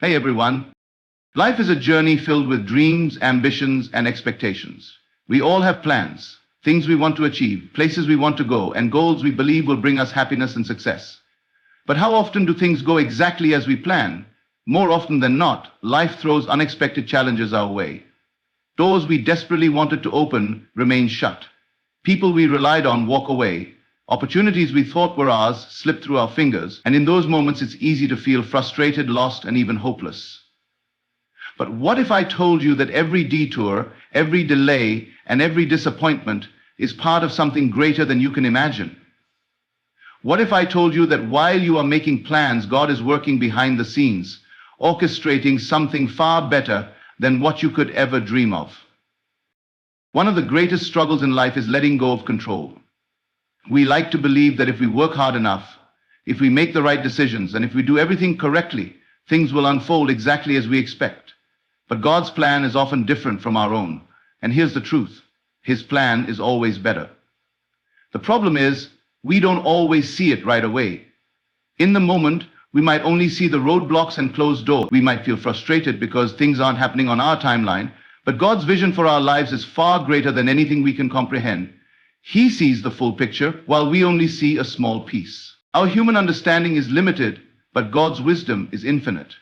Hey everyone. Life is a journey filled with dreams, ambitions, and expectations. We all have plans, things we want to achieve, places we want to go, and goals we believe will bring us happiness and success. But how often do things go exactly as we plan? More often than not, life throws unexpected challenges our way. Doors we desperately wanted to open remain shut. People we relied on walk away. Opportunities we thought were ours slip through our fingers, and in those moments it's easy to feel frustrated, lost, and even hopeless. But what if I told you that every detour, every delay, and every disappointment is part of something greater than you can imagine? What if I told you that while you are making plans, God is working behind the scenes, orchestrating something far better than what you could ever dream of? One of the greatest struggles in life is letting go of control. We like to believe that if we work hard enough, if we make the right decisions, and if we do everything correctly, things will unfold exactly as we expect. But God's plan is often different from our own. And here's the truth: His plan is always better. The problem is, we don't always see it right away. In the moment, we might only see the roadblocks and closed doors. We might feel frustrated because things aren't happening on our timeline, but God's vision for our lives is far greater than anything we can comprehend. He sees the full picture while we only see a small piece. Our human understanding is limited, but God's wisdom is infinite.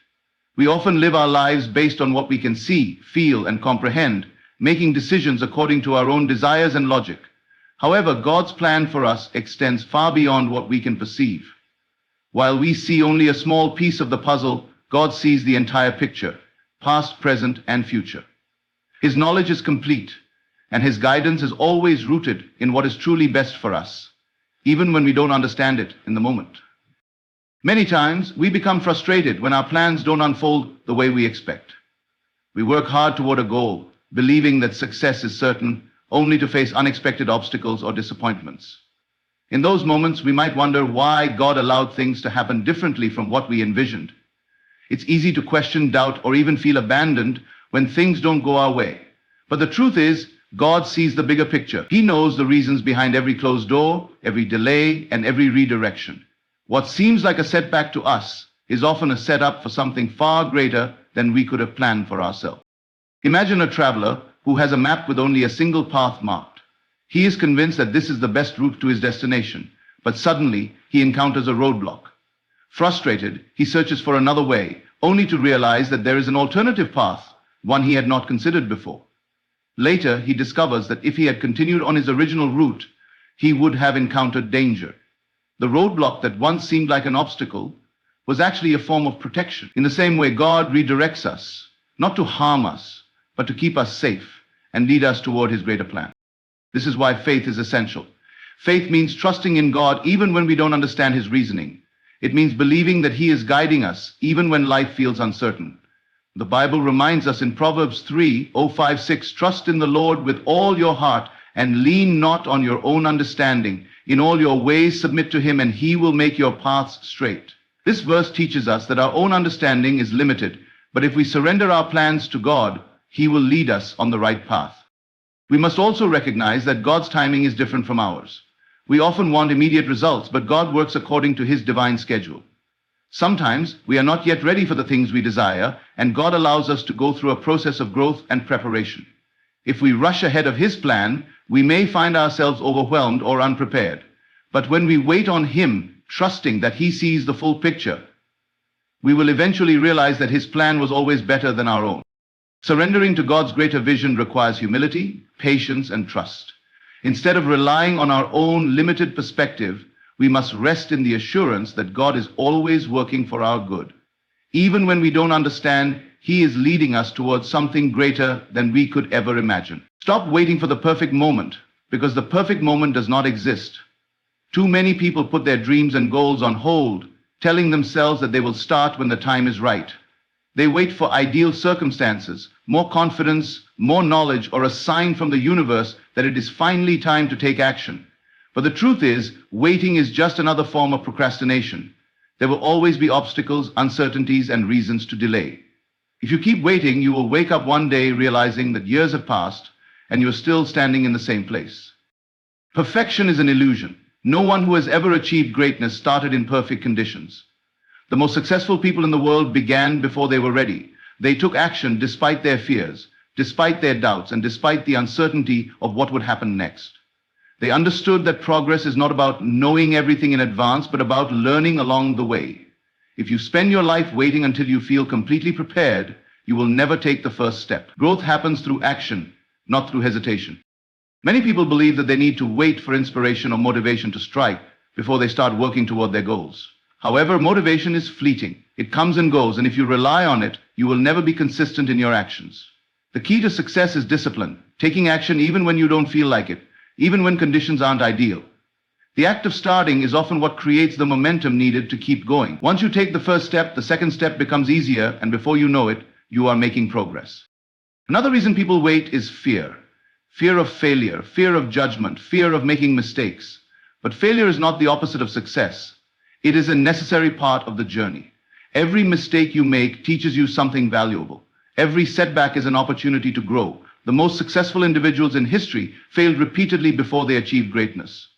We often live our lives based on what we can see, feel, and comprehend, making decisions according to our own desires and logic. However, God's plan for us extends far beyond what we can perceive. While we see only a small piece of the puzzle, God sees the entire picture, past, present, and future. His knowledge is complete, and His guidance is always rooted in what is truly best for us, even when we don't understand it in the moment. Many times, we become frustrated when our plans don't unfold the way we expect. We work hard toward a goal, believing that success is certain, only to face unexpected obstacles or disappointments. In those moments, we might wonder why God allowed things to happen differently from what we envisioned. It's easy to question, doubt, or even feel abandoned when things don't go our way. But the truth is, God sees the bigger picture. He knows the reasons behind every closed door, every delay, and every redirection. What seems like a setback to us is often a setup for something far greater than we could have planned for ourselves. Imagine a traveler who has a map with only a single path marked. He is convinced that this is the best route to his destination, but suddenly he encounters a roadblock. Frustrated, he searches for another way, only to realize that there is an alternative path, one he had not considered before. Later, he discovers that if he had continued on his original route, he would have encountered danger. The roadblock that once seemed like an obstacle was actually a form of protection. In the same way, God redirects us, not to harm us, but to keep us safe and lead us toward His greater plan. This is why faith is essential. Faith means trusting in God even when we don't understand His reasoning. It means believing that He is guiding us even when life feels uncertain. The Bible reminds us in Proverbs 3:5-6, "Trust in the Lord with all your heart and lean not on your own understanding. In all your ways submit to Him, and He will make your paths straight." This verse teaches us that our own understanding is limited, but if we surrender our plans to God, He will lead us on the right path. We must also recognize that God's timing is different from ours. We often want immediate results, but God works according to His divine schedule. Sometimes we are not yet ready for the things we desire, and God allows us to go through a process of growth and preparation. If we rush ahead of His plan, we may find ourselves overwhelmed or unprepared. But when we wait on Him, trusting that He sees the full picture, we will eventually realize that His plan was always better than our own. Surrendering to God's greater vision requires humility, patience, and trust. Instead of relying on our own limited perspective, we must rest in the assurance that God is always working for our good. Even when we don't understand, He is leading us towards something greater than we could ever imagine. Stop waiting for the perfect moment, because the perfect moment does not exist. Too many people put their dreams and goals on hold, telling themselves that they will start when the time is right. They wait for ideal circumstances, more confidence, more knowledge, or a sign from the universe that it is finally time to take action. But the truth is, waiting is just another form of procrastination. There will always be obstacles, uncertainties, and reasons to delay. If you keep waiting, you will wake up one day realizing that years have passed and you're still standing in the same place. Perfection is an illusion. No one who has ever achieved greatness started in perfect conditions. The most successful people in the world began before they were ready. They took action despite their fears, despite their doubts, and despite the uncertainty of what would happen next. They understood that progress is not about knowing everything in advance, but about learning along the way. If you spend your life waiting until you feel completely prepared, you will never take the first step. Growth happens through action, not through hesitation. Many people believe that they need to wait for inspiration or motivation to strike before they start working toward their goals. However, motivation is fleeting. It comes and goes, and if you rely on it, you will never be consistent in your actions. The key to success is discipline, taking action even when you don't feel like it, even when conditions aren't ideal. The act of starting is often what creates the momentum needed to keep going. Once you take the first step, the second step becomes easier, and before you know it, you are making progress. Another reason people wait is fear. Fear of failure, fear of judgment, fear of making mistakes. But failure is not the opposite of success. It is a necessary part of the journey. Every mistake you make teaches you something valuable. Every setback is an opportunity to grow. The most successful individuals in history failed repeatedly before they achieved greatness.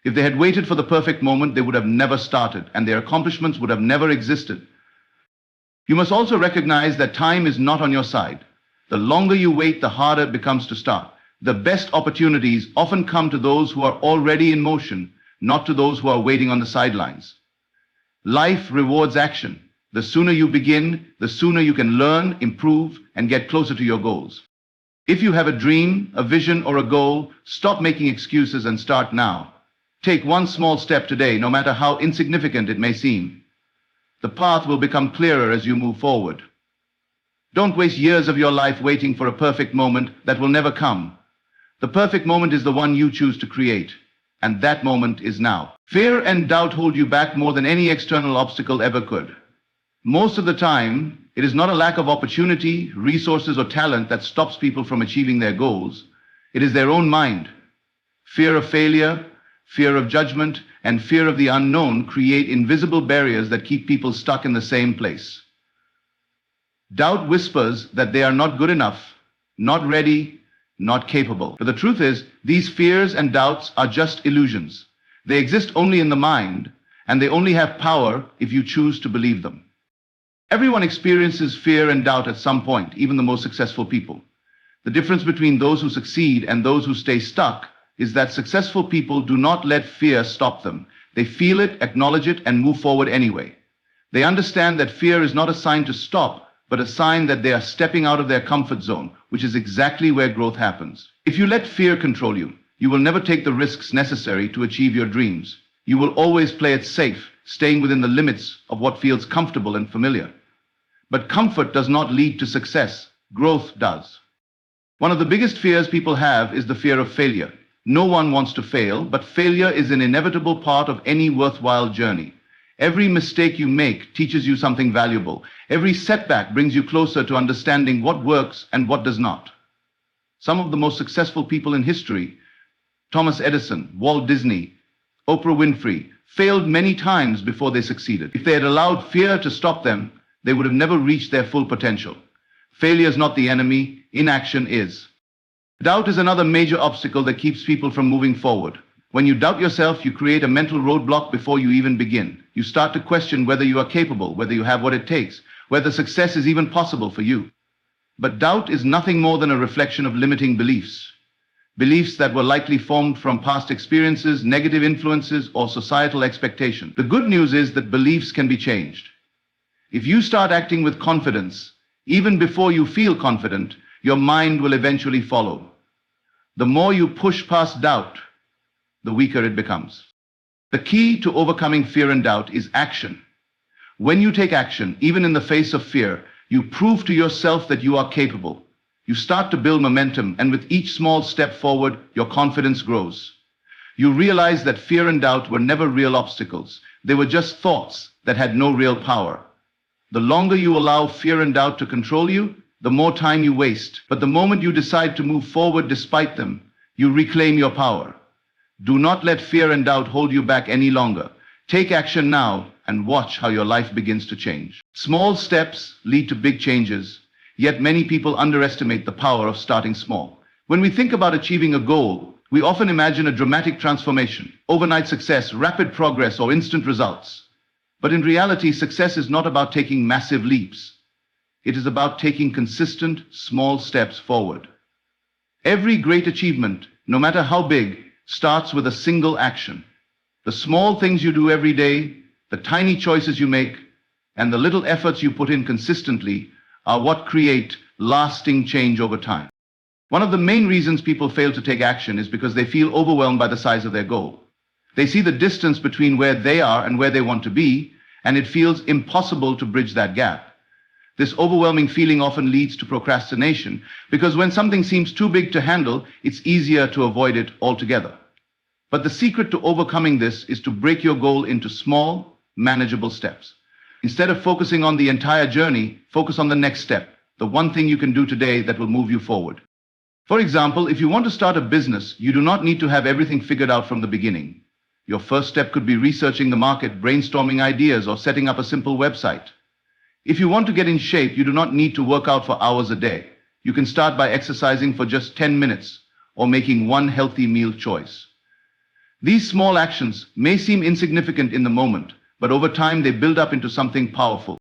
If they had waited for the perfect moment, they would have never started, and their accomplishments would have never existed. You must also recognize that time is not on your side. The longer you wait, the harder it becomes to start. The best opportunities often come to those who are already in motion, not to those who are waiting on the sidelines. Life rewards action. The sooner you begin, the sooner you can learn, improve, and get closer to your goals. If you have a dream, a vision, or a goal, stop making excuses and start now. Take one small step today, no matter how insignificant it may seem. The path will become clearer as you move forward. Don't waste years of your life waiting for a perfect moment that will never come. The perfect moment is the one you choose to create, and that moment is now. Fear and doubt hold you back more than any external obstacle ever could. Most of the time, it is not a lack of opportunity, resources, or talent that stops people from achieving their goals. It is their own mind. Fear of failure, fear of judgment, and fear of the unknown create invisible barriers that keep people stuck in the same place. Doubt whispers that they are not good enough, not ready, not capable. But the truth is, these fears and doubts are just illusions. They exist only in the mind, and they only have power if you choose to believe them. Everyone experiences fear and doubt at some point, even the most successful people. The difference between those who succeed and those who stay stuck is that successful people do not let fear stop them. They feel it, acknowledge it, and move forward anyway. They understand that fear is not a sign to stop, but a sign that they are stepping out of their comfort zone, which is exactly where growth happens. If you let fear control you, you will never take the risks necessary to achieve your dreams. You will always play it safe, staying within the limits of what feels comfortable and familiar. But comfort does not lead to success. Growth does. One of the biggest fears people have is the fear of failure. No one wants to fail, but failure is an inevitable part of any worthwhile journey. Every mistake you make teaches you something valuable. Every setback brings you closer to understanding what works and what does not. Some of the most successful people in history, Thomas Edison, Walt Disney, Oprah Winfrey, failed many times before they succeeded. If they had allowed fear to stop them, they would have never reached their full potential. Failure is not the enemy, inaction is. Doubt is another major obstacle that keeps people from moving forward. When you doubt yourself, you create a mental roadblock before you even begin. You start to question whether you are capable, whether you have what it takes, whether success is even possible for you. But doubt is nothing more than a reflection of limiting beliefs. Beliefs that were likely formed from past experiences, negative influences, or societal expectations. The good news is that beliefs can be changed. If you start acting with confidence, even before you feel confident, your mind will eventually follow. The more you push past doubt, the weaker it becomes. The key to overcoming fear and doubt is action. When you take action, even in the face of fear, you prove to yourself that you are capable. You start to build momentum, and with each small step forward, your confidence grows. You realize that fear and doubt were never real obstacles. They were just thoughts that had no real power. The longer you allow fear and doubt to control you, the more time you waste. But the moment you decide to move forward despite them, you reclaim your power. Do not let fear and doubt hold you back any longer. Take action now and watch how your life begins to change. Small steps lead to big changes, yet many people underestimate the power of starting small. When we think about achieving a goal, we often imagine a dramatic transformation, overnight success, rapid progress, or instant results. But in reality, success is not about taking massive leaps. It is about taking consistent, small steps forward. Every great achievement, no matter how big, starts with a single action. The small things you do every day, the tiny choices you make, and the little efforts you put in consistently are what create lasting change over time. One of the main reasons people fail to take action is because they feel overwhelmed by the size of their goal. They see the distance between where they are and where they want to be, and it feels impossible to bridge that gap. This overwhelming feeling often leads to procrastination because when something seems too big to handle, it's easier to avoid it altogether. But the secret to overcoming this is to break your goal into small, manageable steps. Instead of focusing on the entire journey, focus on the next step, the one thing you can do today that will move you forward. For example, if you want to start a business, you do not need to have everything figured out from the beginning. Your first step could be researching the market, brainstorming ideas, or setting up a simple website. If you want to get in shape, you do not need to work out for hours a day. You can start by exercising for just 10 minutes or making one healthy meal choice. These small actions may seem insignificant in the moment, but over time they build up into something powerful.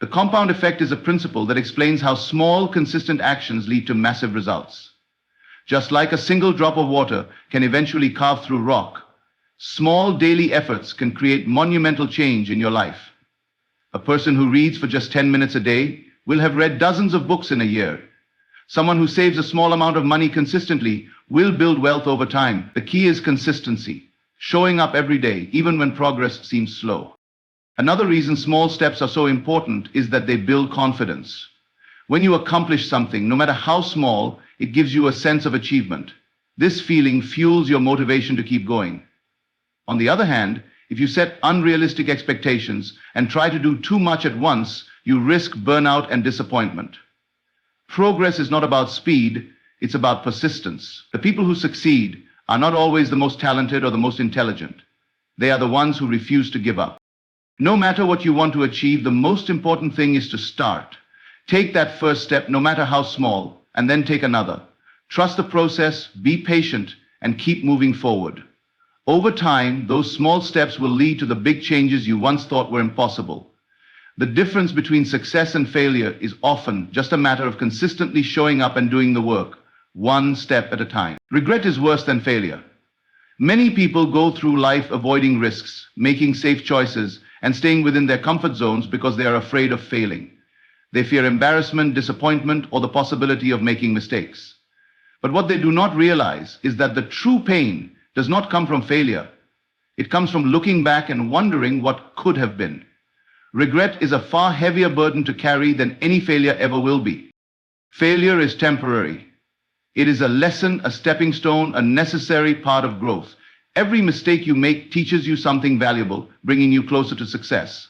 The compound effect is a principle that explains how small, consistent actions lead to massive results. Just like a single drop of water can eventually carve through rock, small daily efforts can create monumental change in your life. A person who reads for just 10 minutes a day will have read dozens of books in a year. Someone who saves a small amount of money consistently will build wealth over time. The key is consistency, showing up every day, even when progress seems slow. Another reason small steps are so important is that they build confidence. When you accomplish something, no matter how small, it gives you a sense of achievement. This feeling fuels your motivation to keep going. On the other hand, if you set unrealistic expectations and try to do too much at once, you risk burnout and disappointment. Progress is not about speed, it's about persistence. The people who succeed are not always the most talented or the most intelligent. They are the ones who refuse to give up. No matter what you want to achieve, the most important thing is to start. Take that first step, no matter how small, and then take another. Trust the process, be patient, and keep moving forward. Over time, those small steps will lead to the big changes you once thought were impossible. The difference between success and failure is often just a matter of consistently showing up and doing the work, one step at a time. Regret is worse than failure. Many people go through life avoiding risks, making safe choices, and staying within their comfort zones because they are afraid of failing. They fear embarrassment, disappointment, or the possibility of making mistakes. But what they do not realize is that the true pain does not come from failure. It comes from looking back and wondering what could have been. Regret is a far heavier burden to carry than any failure ever will be. Failure is temporary. It is a lesson, a stepping stone, a necessary part of growth. Every mistake you make teaches you something valuable, bringing you closer to success.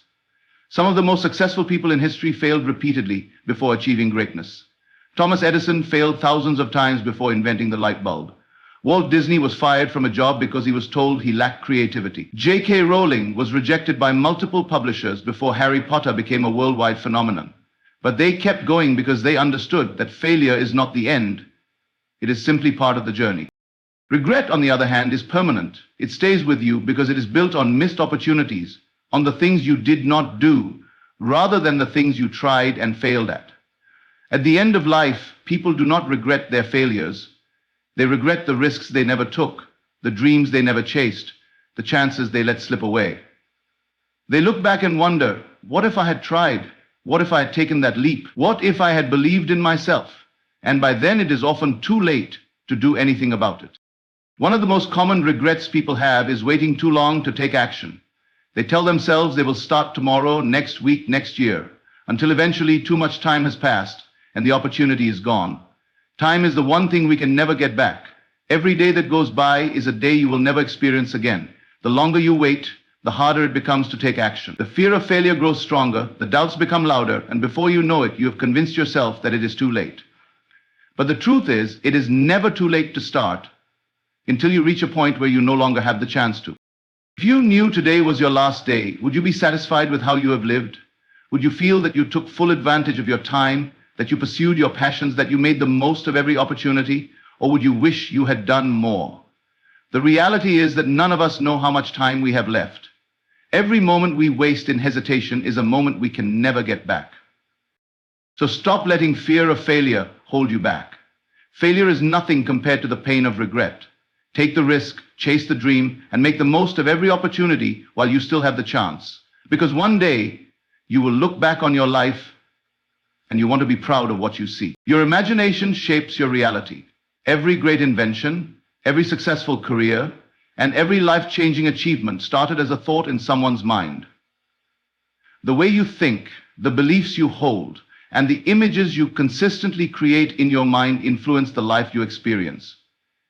Some of the most successful people in history failed repeatedly before achieving greatness. Thomas Edison failed thousands of times before inventing the light bulb. Walt Disney was fired from a job because he was told he lacked creativity. J.K. Rowling was rejected by multiple publishers before Harry Potter became a worldwide phenomenon. But they kept going because they understood that failure is not the end. It is simply part of the journey. Regret, on the other hand, is permanent. It stays with you because it is built on missed opportunities, on the things you did not do, rather than the things you tried and failed at. At the end of life, people do not regret their failures. They regret the risks they never took, the dreams they never chased, the chances they let slip away. They look back and wonder, what if I had tried? What if I had taken that leap? What if I had believed in myself? And by then it is often too late to do anything about it. One of the most common regrets people have is waiting too long to take action. They tell themselves they will start tomorrow, next week, next year, until eventually too much time has passed and the opportunity is gone. Time is the one thing we can never get back. Every day that goes by is a day you will never experience again. The longer you wait, the harder it becomes to take action. The fear of failure grows stronger, the doubts become louder, and before you know it, you have convinced yourself that it is too late. But the truth is, it is never too late to start until you reach a point where you no longer have the chance to. If you knew today was your last day, would you be satisfied with how you have lived? Would you feel that you took full advantage of your time, that you pursued your passions, that you made the most of every opportunity, or would you wish you had done more? The reality is that none of us know how much time we have left. Every moment we waste in hesitation is a moment we can never get back. So stop letting fear of failure hold you back. Failure is nothing compared to the pain of regret. Take the risk, chase the dream, and make the most of every opportunity while you still have the chance. Because one day, you will look back on your life and you want to be proud of what you see. Your imagination shapes your reality. Every great invention, every successful career, and every life-changing achievement started as a thought in someone's mind. The way you think, the beliefs you hold, and the images you consistently create in your mind influence the life you experience.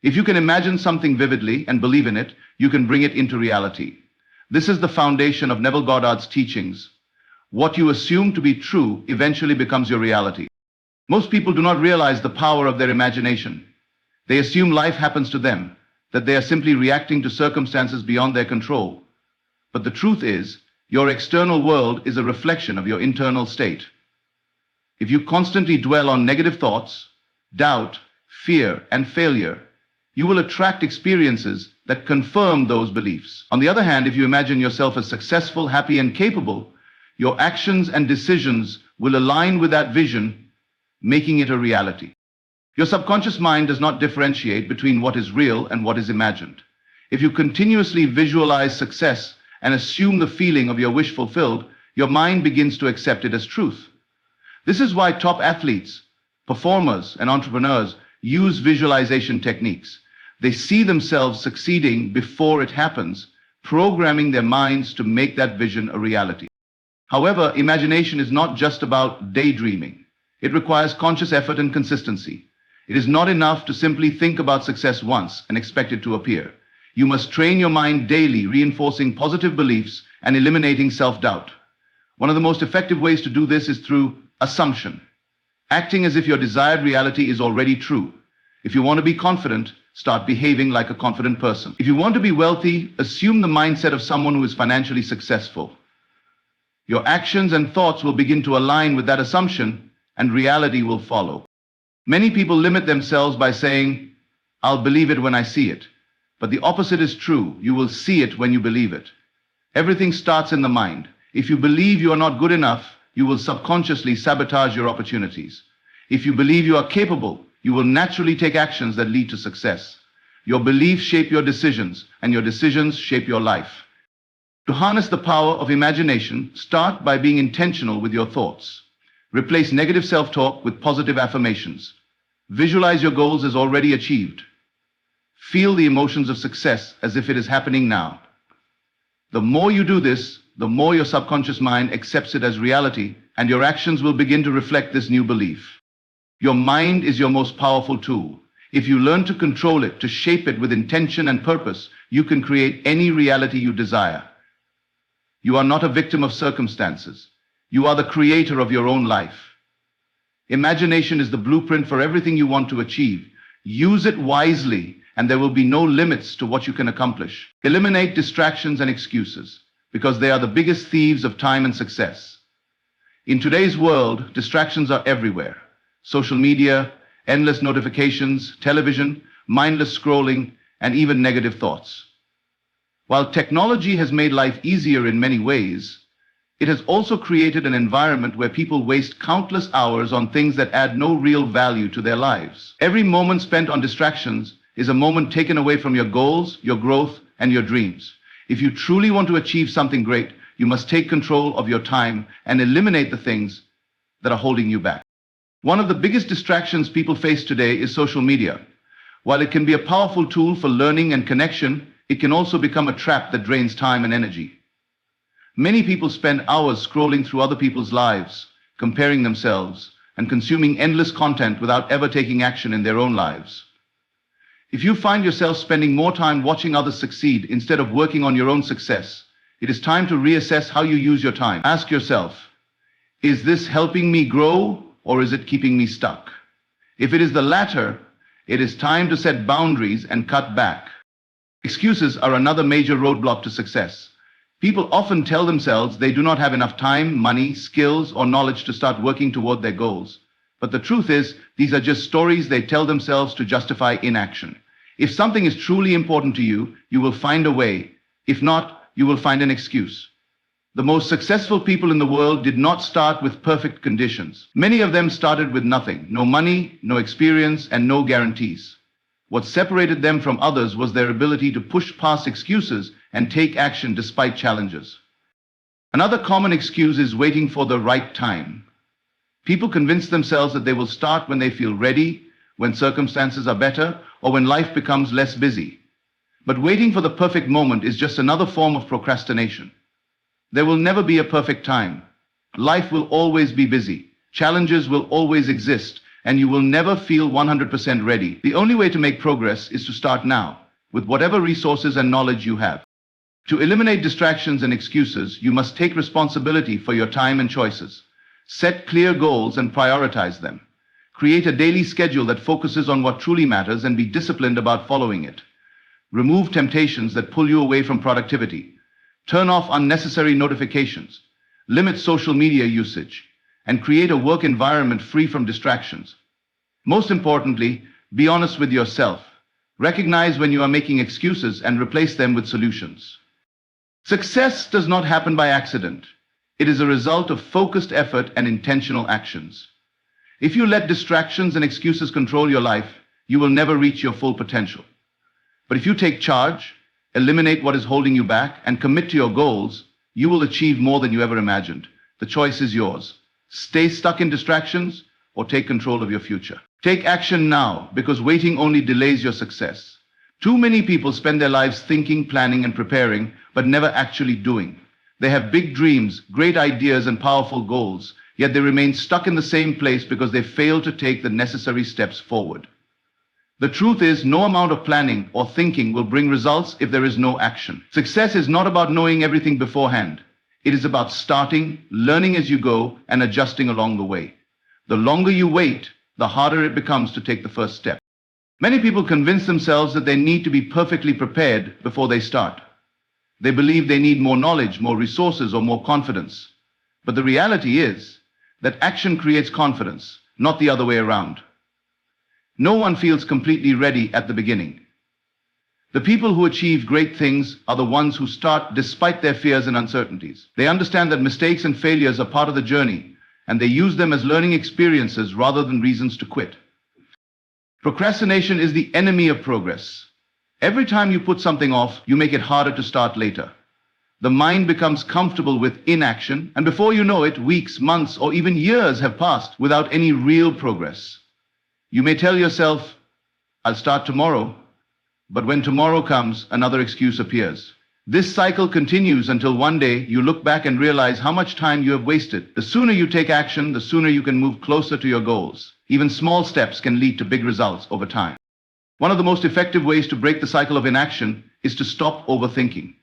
If you can imagine something vividly and believe in it, you can bring it into reality. This is the foundation of Neville Goddard's teachings. What you assume to be true eventually becomes your reality. Most people do not realize the power of their imagination. They assume life happens to them, that they are simply reacting to circumstances beyond their control. But the truth is, your external world is a reflection of your internal state. If you constantly dwell on negative thoughts, doubt, fear, and failure, you will attract experiences that confirm those beliefs. On the other hand, if you imagine yourself as successful, happy, and capable, your actions and decisions will align with that vision, making it a reality. Your subconscious mind does not differentiate between what is real and what is imagined. If you continuously visualize success and assume the feeling of your wish fulfilled, your mind begins to accept it as truth. This is why top athletes, performers, and entrepreneurs use visualization techniques. They see themselves succeeding before it happens, programming their minds to make that vision a reality. However, imagination is not just about daydreaming. It requires conscious effort and consistency. It is not enough to simply think about success once and expect it to appear. You must train your mind daily, reinforcing positive beliefs and eliminating self-doubt. One of the most effective ways to do this is through assumption, acting as if your desired reality is already true. If you want to be confident, start behaving like a confident person. If you want to be wealthy, assume the mindset of someone who is financially successful. Your actions and thoughts will begin to align with that assumption, and reality will follow. Many people limit themselves by saying, "I'll believe it when I see it." But the opposite is true. You will see it when you believe it. Everything starts in the mind. If you believe you are not good enough, you will subconsciously sabotage your opportunities. If you believe you are capable, you will naturally take actions that lead to success. Your beliefs shape your decisions, and your decisions shape your life. To harness the power of imagination, start by being intentional with your thoughts. Replace negative self-talk with positive affirmations. Visualize your goals as already achieved. Feel the emotions of success as if it is happening now. The more you do this, the more your subconscious mind accepts it as reality, and your actions will begin to reflect this new belief. Your mind is your most powerful tool. If you learn to control it, to shape it with intention and purpose, you can create any reality you desire. You are not a victim of circumstances. You are the creator of your own life. Imagination is the blueprint for everything you want to achieve. Use it wisely, and there will be no limits to what you can accomplish. Eliminate distractions and excuses, because they are the biggest thieves of time and success. In today's world, distractions are everywhere. Social media, endless notifications, television, mindless scrolling, and even negative thoughts. While technology has made life easier in many ways, it has also created an environment where people waste countless hours on things that add no real value to their lives. Every moment spent on distractions is a moment taken away from your goals, your growth, and your dreams. If you truly want to achieve something great, you must take control of your time and eliminate the things that are holding you back. One of the biggest distractions people face today is social media. While it can be a powerful tool for learning and connection, it can also become a trap that drains time and energy. Many people spend hours scrolling through other people's lives, comparing themselves, and consuming endless content without ever taking action in their own lives. If you find yourself spending more time watching others succeed instead of working on your own success, it is time to reassess how you use your time. Ask yourself, is this helping me grow or is it keeping me stuck? If it is the latter, it is time to set boundaries and cut back. Excuses are another major roadblock to success. People often tell themselves they do not have enough time, money, skills, or knowledge to start working toward their goals. But the truth is, these are just stories they tell themselves to justify inaction. If something is truly important to you, you will find a way. If not, you will find an excuse. The most successful people in the world did not start with perfect conditions. Many of them started with nothing, no money, no experience, and no guarantees. What separated them from others was their ability to push past excuses and take action despite challenges. Another common excuse is waiting for the right time. People convince themselves that they will start when they feel ready, when circumstances are better, or when life becomes less busy. But waiting for the perfect moment is just another form of procrastination. There will never be a perfect time. Life will always be busy. Challenges will always exist, and you will never feel 100% ready. The only way to make progress is to start now, with whatever resources and knowledge you have. To eliminate distractions and excuses, you must take responsibility for your time and choices. Set clear goals and prioritize them. Create a daily schedule that focuses on what truly matters and be disciplined about following it. Remove temptations that pull you away from productivity. Turn off unnecessary notifications. Limit social media usage. And create a work environment free from distractions. Most importantly, be honest with yourself. Recognize when you are making excuses and replace them with solutions. Success does not happen by accident. It is a result of focused effort and intentional actions. If you let distractions and excuses control your life, you will never reach your full potential. But if you take charge, eliminate what is holding you back, and commit to your goals, you will achieve more than you ever imagined. The choice is yours. Stay stuck in distractions or take control of your future. Take action now, because waiting only delays your success. Too many people spend their lives thinking, planning, and preparing, but never actually doing. They have big dreams, great ideas, and powerful goals, yet they remain stuck in the same place because they fail to take the necessary steps forward. The truth is, no amount of planning or thinking will bring results if there is no action. Success is not about knowing everything beforehand. It is about starting, learning as you go, and adjusting along the way. The longer you wait, the harder it becomes to take the first step. Many people convince themselves that they need to be perfectly prepared before they start. They believe they need more knowledge, more resources, or more confidence. But the reality is that action creates confidence, not the other way around. No one feels completely ready at the beginning. The people who achieve great things are the ones who start despite their fears and uncertainties. They understand that mistakes and failures are part of the journey, and they use them as learning experiences rather than reasons to quit. Procrastination is the enemy of progress. Every time you put something off, you make it harder to start later. The mind becomes comfortable with inaction, and before you know it, weeks, months, or even years have passed without any real progress. You may tell yourself, "I'll start tomorrow," but when tomorrow comes, another excuse appears. This cycle continues until one day you look back and realize how much time you have wasted. The sooner you take action, the sooner you can move closer to your goals. Even small steps can lead to big results over time. One of the most effective ways to break the cycle of inaction is to stop overthinking.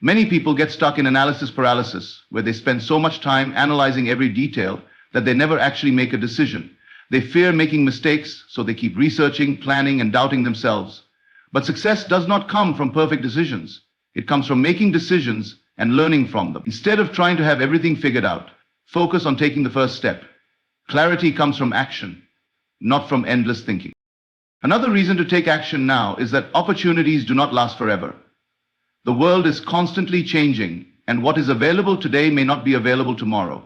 Many people get stuck in analysis paralysis, where they spend so much time analyzing every detail that they never actually make a decision. They fear making mistakes, so they keep researching, planning, and doubting themselves. But success does not come from perfect decisions. It comes from making decisions and learning from them. Instead of trying to have everything figured out, focus on taking the first step. Clarity comes from action, not from endless thinking. Another reason to take action now is that opportunities do not last forever. The world is constantly changing, and what is available today may not be available tomorrow.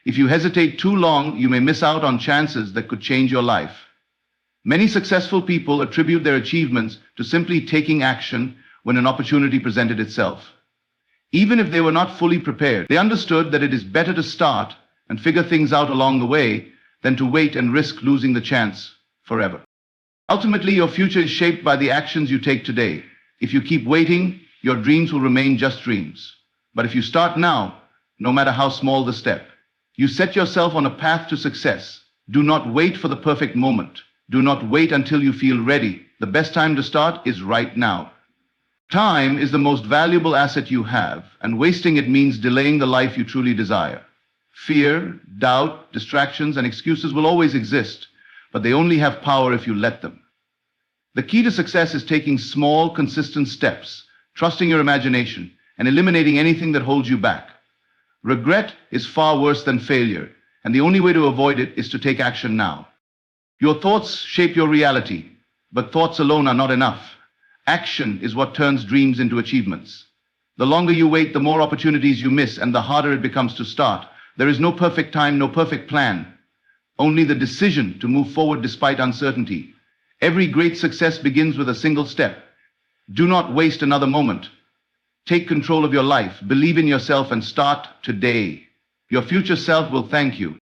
If you hesitate too long, you may miss out on chances that could change your life. Many successful people attribute their achievements to simply taking action when an opportunity presented itself. Even if they were not fully prepared, they understood that it is better to start and figure things out along the way than to wait and risk losing the chance forever. Ultimately, your future is shaped by the actions you take today. If you keep waiting, your dreams will remain just dreams. But if you start now, no matter how small the step, you set yourself on a path to success. Do not wait for the perfect moment. Do not wait until you feel ready. The best time to start is right now. Time is the most valuable asset you have, and wasting it means delaying the life you truly desire. Fear, doubt, distractions, and excuses will always exist, but they only have power if you let them. The key to success is taking small, consistent steps, trusting your imagination, and eliminating anything that holds you back. Regret is far worse than failure, and the only way to avoid it is to take action now. Your thoughts shape your reality, but thoughts alone are not enough. Action is what turns dreams into achievements. The longer you wait, the more opportunities you miss and the harder it becomes to start. There is no perfect time, no perfect plan, only the decision to move forward despite uncertainty. Every great success begins with a single step. Do not waste another moment. Take control of your life, believe in yourself, and start today. Your future self will thank you.